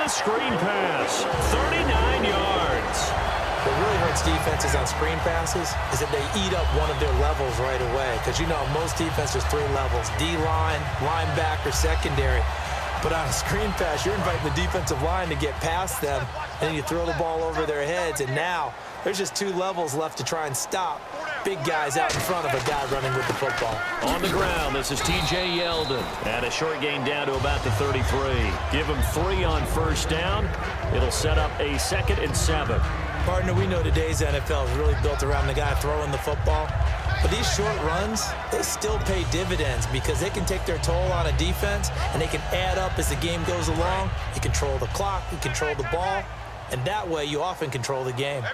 a screen pass. 39 yards. What really hurts defenses on screen passes is that they eat up one of their levels right away. Because, you know, most defenses, 3 levels: D-line, linebacker, secondary. But on a screen pass, you're inviting the defensive line to get past them, and then you throw the ball over their heads, and now there's just 2 levels left to try and stop big guys out in front of a guy running with the football. On the ground, this is T.J. Yeldon. And a short gain down to about the 33. Give him 3 on first down. It'll set up a 2nd and 7. Partner, we know today's NFL is really built around the guy throwing the football. But these short runs, they still pay dividends because they can take their toll on a defense, and they can add up as the game goes along. You control the clock, you control the ball, and that way you often control the game.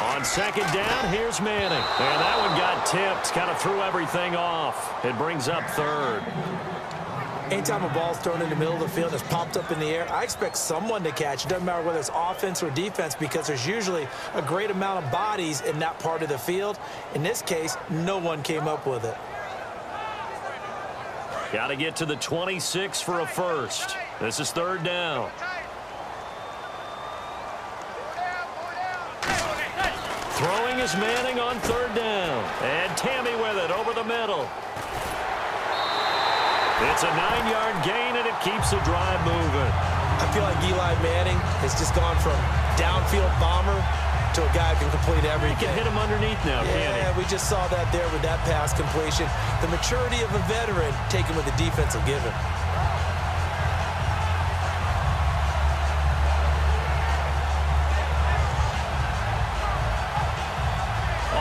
On 2nd down, here's Manning. And that one got tipped, kind of threw everything off. It brings up 3rd. Anytime a ball's thrown in the middle of the field and it's popped up in the air, I expect someone to catch. It doesn't matter whether it's offense or defense because there's usually a great amount of bodies in that part of the field. In this case, no one came up with it. Got to get to the 26 for a first. This is 3rd down. Throwing is Manning on 3rd down. And Tammy with it over the middle. It's a 9-yard gain, and it keeps the drive moving. I feel like Eli Manning has just gone from downfield bomber to a guy who can complete everything. He can hit him underneath now, can't he? Yeah, we just saw that there with that pass completion. The maturity of a veteran taken with the defense will give him.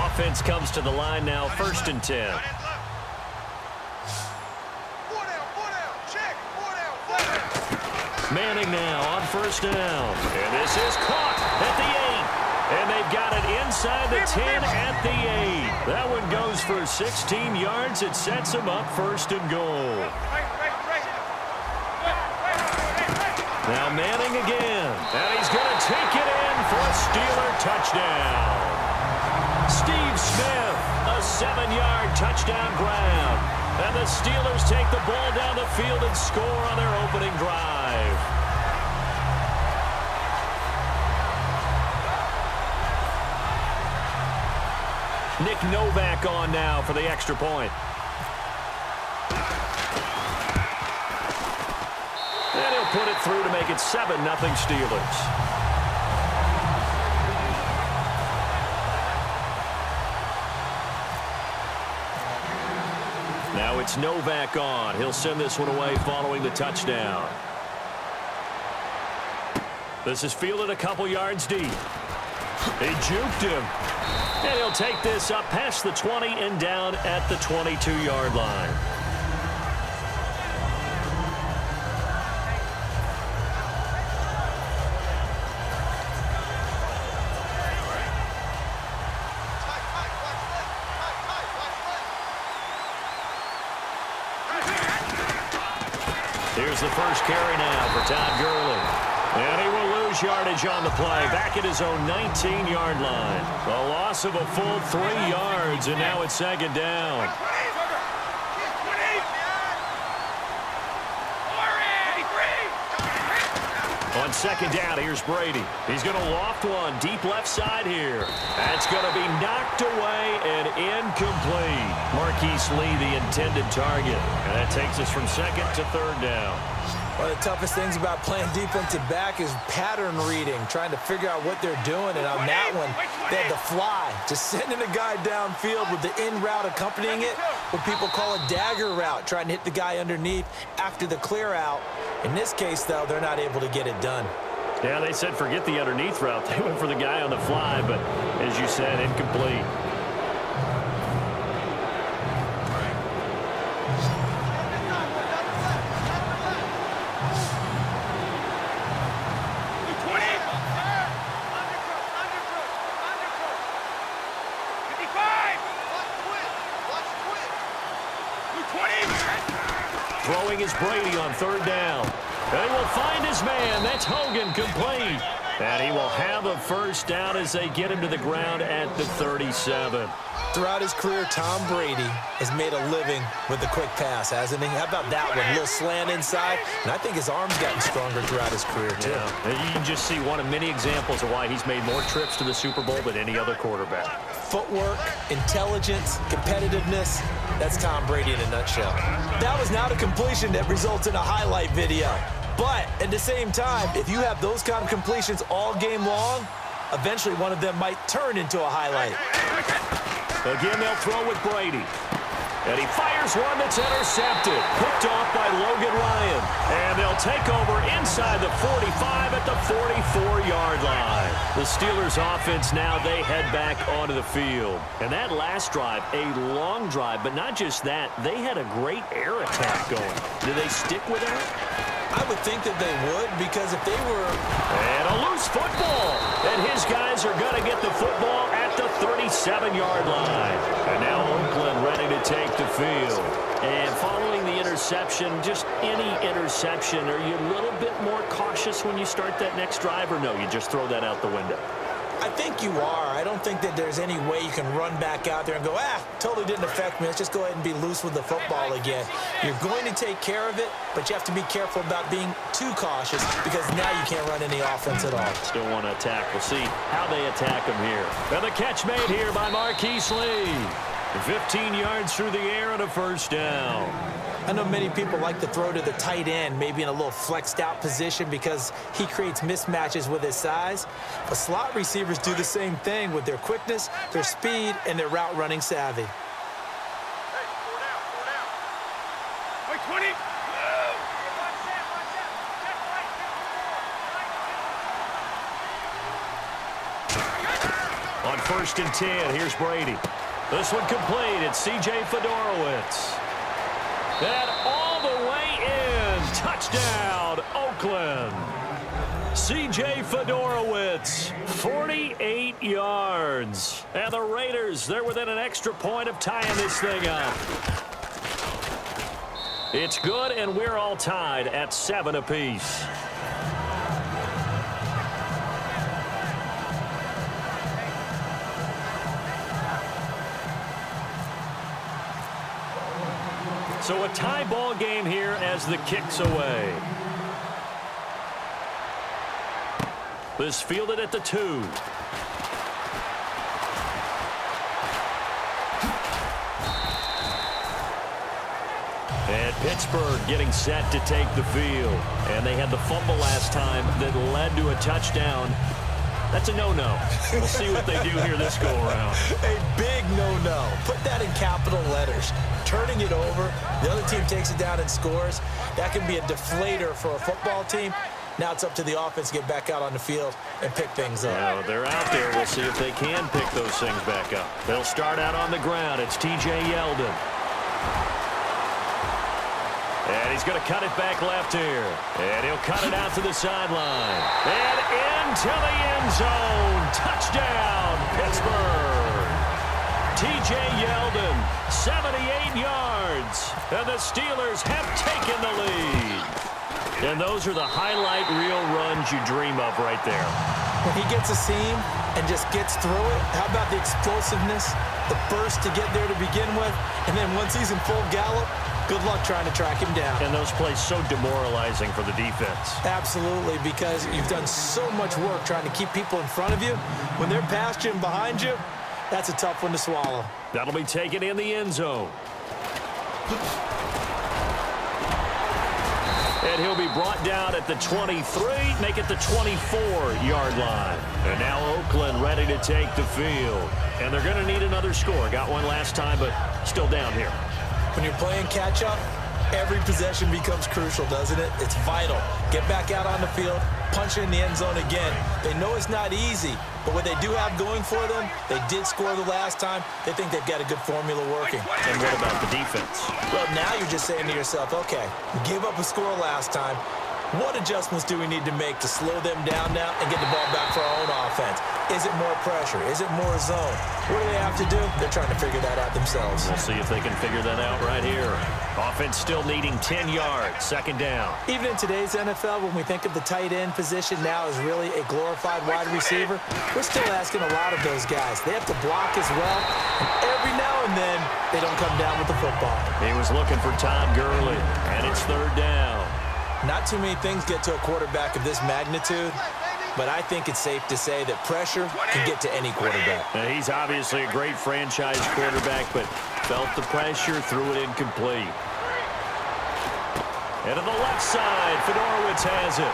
Offense comes to the line now, 1st and 10. Manning now on 1st down. And this is caught at the 8. And they've got it inside the 10 at the 8. That one goes for 16 yards. It sets him up 1st and goal. Now Manning again. And he's going to take it in for a Steeler touchdown. Steve Smith, a 7-yard touchdown grab. And the Steelers take the ball down the field and score on their opening drive. Nick Novak on now for the extra point. And he'll put it through to make it 7-0 Steelers. Now it's Novak on. He'll send this one away following the touchdown. This is fielded a couple yards deep. He juked him. And he'll take this up past the 20 and down at the 22-yard line. Here's the first carry now for Todd Gurley. And he will lose yardage on the play, back at his own 19-yard line. A loss of a full 3 yards, and now it's 2nd down. On 2nd down, here's Brady. He's going to loft one deep left side here. That's going to be knocked away and incomplete. Marquise Lee, the intended target. And that takes us from 2nd to 3rd down. One of the toughest things about playing defensive back is pattern reading, trying to figure out what they're doing. And on that one, they had the fly, just sending a guy downfield with the in route accompanying it, what people call a dagger route, trying to hit the guy underneath after the clear out. In this case, though, they're not able to get it done. Yeah, they said forget the underneath route. They went for the guy on the fly, but as you said, incomplete. Throwing is Brady on 3rd down. And he will find his man. That's Hogan, complete. And he will have a first down as they get him to the ground at the 37. Throughout his career, Tom Brady has made a living with the quick pass, hasn't he? How about that one? A little slant inside. And I think his arm's gotten stronger throughout his career, too. Yeah. You can just see one of many examples of why he's made more trips to the Super Bowl than any other quarterback. Footwork, intelligence, competitiveness. That's Tom Brady in a nutshell. That was not a completion that results in a highlight video. But at the same time, if you have those kind of completions all game long, eventually one of them might turn into a highlight. Again, they'll throw with Brady. And he fires one that's intercepted. Picked off by Logan Ryan. And they'll take over inside the 45 at the 44-yard line. The Steelers' offense now, they head back onto the field. And that last drive, a long drive, but not just that, they had a great air attack going. Do they stick with that? I would think that they would, because if they were... And a loose football. And his guys are going to get the football at the 37-yard line. And now Oakland ready to take the field. And following the interception, just any interception, are you a little bit more cautious when you start that next drive, or no, you just throw that out the window? I think you are. I don't think that there's any way you can run back out there and go, totally didn't affect me. Let's just go ahead and be loose with the football again. You're going to take care of it, but you have to be careful about being too cautious, because now you can't run any offense at all. Still want to attack. We'll see how they attack him here. And the catch made here by Marquise Lee. 15 yards through the air and a first down. I know many people like to throw to the tight end, maybe in a little flexed out position, because he creates mismatches with his size. But slot receivers do the same thing with their quickness, their speed, and their route running savvy. Hey, 4 down. Wait, 20. On 1st and 10, here's Brady. This one complete. It's C.J. Fedorowicz. And all the way in. Touchdown, Oakland. C.J. Fedorowicz, 48 yards. And the Raiders, they're within an extra point of tying this thing up. It's good, and we're all tied at 7 apiece. So a tie ball game here as the kick's away. This fielded at the 2. And Pittsburgh getting set to take the field. And they had the fumble last time that led to a touchdown. That's a no-no. We'll see what they do here this go-around. A big no-no. Put that in capital letters. Turning it over, the other team takes it down and scores. That can be a deflator for a football team. Now it's up to the offense to get back out on the field and pick things up. Now they're out there. We'll see if they can pick those things back up. They'll start out on the ground. It's T.J. Yeldon. And he's going to cut it back left here. And he'll cut it out to the sideline. And into the end zone. Touchdown, Pittsburgh. T.J. Yeldon, 78 yards. And the Steelers have taken the lead. And those are the highlight reel runs you dream of right there. When he gets a seam and just gets through it, how about the explosiveness, the burst to get there to begin with, and then once he's in full gallop, good luck trying to track him down. And those plays so demoralizing for the defense. Absolutely, because you've done so much work trying to keep people in front of you. When they're past you and behind you, that's a tough one to swallow. That'll be taken in the end zone. And he'll be brought down at the 23, make it the 24-yard line. And now Oakland ready to take the field. And they're going to need another score. Got one last time, but still down here. When you're playing catch-up, every possession becomes crucial, doesn't it? It's vital. Get back out on the field, punch it in the end zone again. They know it's not easy, but what they do have going for them, they did score the last time. They think they've got a good formula working. And what about the defense? Well, now you're just saying to yourself, okay, we gave up a score last time. What adjustments do we need to make to slow them down now and get the ball back for our own offense? Is it more pressure? Is it more zone? What do they have to do? They're trying to figure that out themselves. We'll see if they can figure that out right here. Offense still needing 10 yards, second down. Even in today's NFL, when we think of the tight end position now as really a glorified wide receiver, we're still asking a lot of those guys. They have to block as well, and every now and then, they don't come down with the football. He was looking for Todd Gurley, and it's third down. Not too many things get to a quarterback of this magnitude, but I think it's safe to say that pressure can get to any quarterback. Now, he's obviously a great franchise quarterback, but felt the pressure, threw it incomplete. And to the left side, Fedorowicz has it.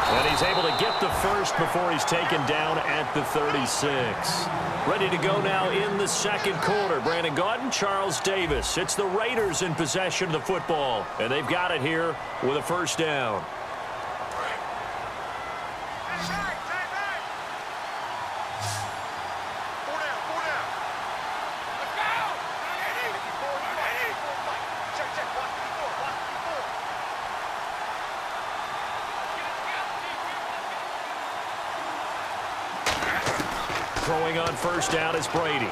And he's able to get the first before he's taken down at the 36. Ready to go now in the second quarter. Brandon Gaudin, Charles Davis. It's the Raiders in possession of the football. And they've got it here with a first down. Throwing on first down is Brady.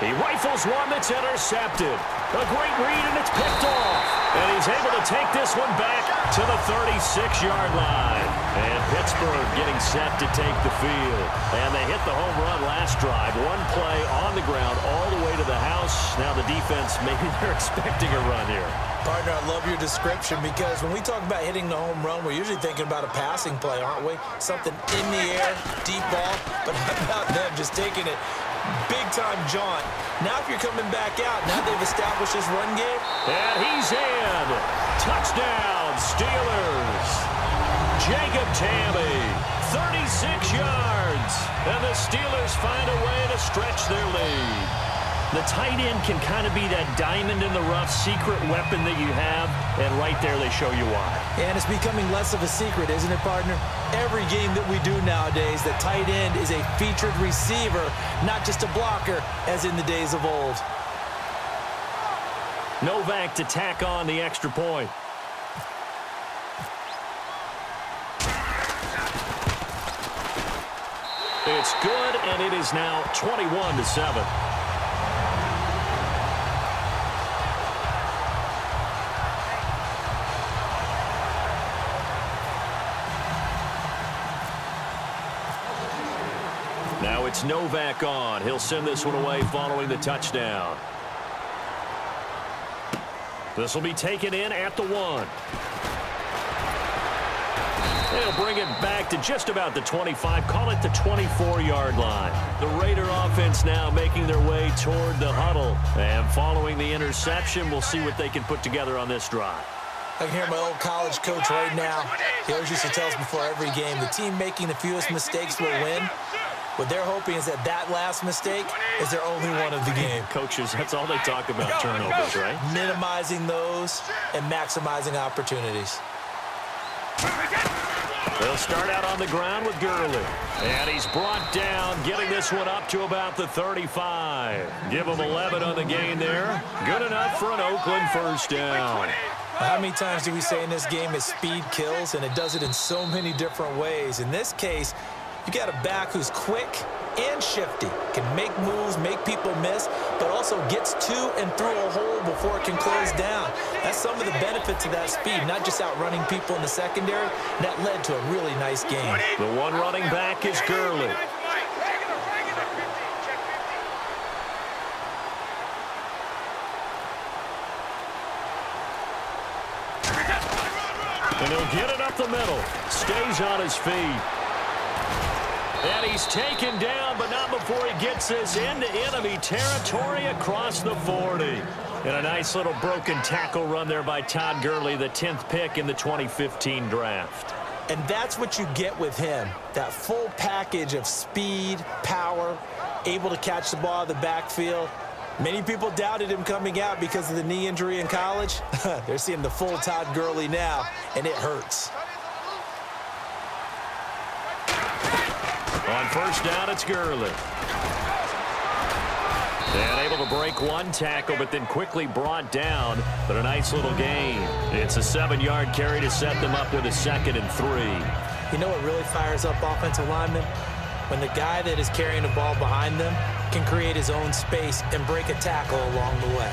He rifles one that's intercepted. A great read, and it's picked off. And he's able to take this one back to the 36-yard line. And Pittsburgh getting set to take the field. And they hit the home run last drive. One play on the ground all the way to the house. Now the defense, maybe they're expecting a run here. Partner, I love your description because when we talk about hitting the home run, we're usually thinking about a passing play, aren't we? Something in the air, deep ball, but how about them just taking it big-time jaunt. Now if you're coming back out, now they've established this run game. And he's in. Touchdown, Steelers. Jacob Tamme, 36 yards. And the Steelers find a way to stretch their lead. The tight end can kind of be that diamond in the rough secret weapon that you have, and right there they show you why. And it's becoming less of a secret, isn't it, partner? Every game that we do nowadays, the tight end is a featured receiver, not just a blocker, as in the days of old. Novak to tack on the extra point. It's good, and it is now 21-7. Now it's Novak on. He'll send this one away following the touchdown. This will be taken in at the 1. They'll bring it back to just about the 25. Call it the 24-yard line. The Raider offense now making their way toward the huddle. And following the interception, we'll see what they can put together on this drive. I can hear my old college coach right now. He always used to tell us before every game, the team making the fewest mistakes will win. What they're hoping is that last mistake is their only one of the game. Coaches, that's all they talk about, turnovers, right? Minimizing those and maximizing opportunities. They'll start out on the ground with Gurley. And he's brought down, getting this one up to about the 35. Give him 11 on the gain there. Good enough for an Oakland first down. How many times do we say in this game is speed kills, and it does it in so many different ways. In this case, you got a back who's quick and shifty, can make moves, make people miss, but also gets to and through a hole before it can close down. That's some of the benefits of that speed, not just outrunning people in the secondary. That led to a really nice game. The one running back is Gurley. And he'll get it up the middle. Stays on his feet. And he's taken down, but not before he gets this into enemy territory across the 40. And a nice little broken tackle run there by Todd Gurley, the 10th pick in the 2015 draft. And that's what you get with him, that full package of speed, power, able to catch the ball out of the backfield. Many people doubted him coming out because of the knee injury in college. They're seeing the full Todd Gurley now, and it hurts. On first down, it's Gurley. And able to break one tackle, but then quickly brought down. But a nice little gain. It's a 7-yard carry to set them up with a 2nd and 3. You know what really fires up offensive linemen? When the guy that is carrying the ball behind them can create his own space and break a tackle along the way.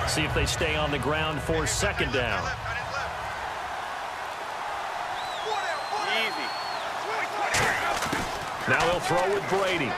See if they stay on the ground for 2nd down. Easy. Now they'll throw with Brady.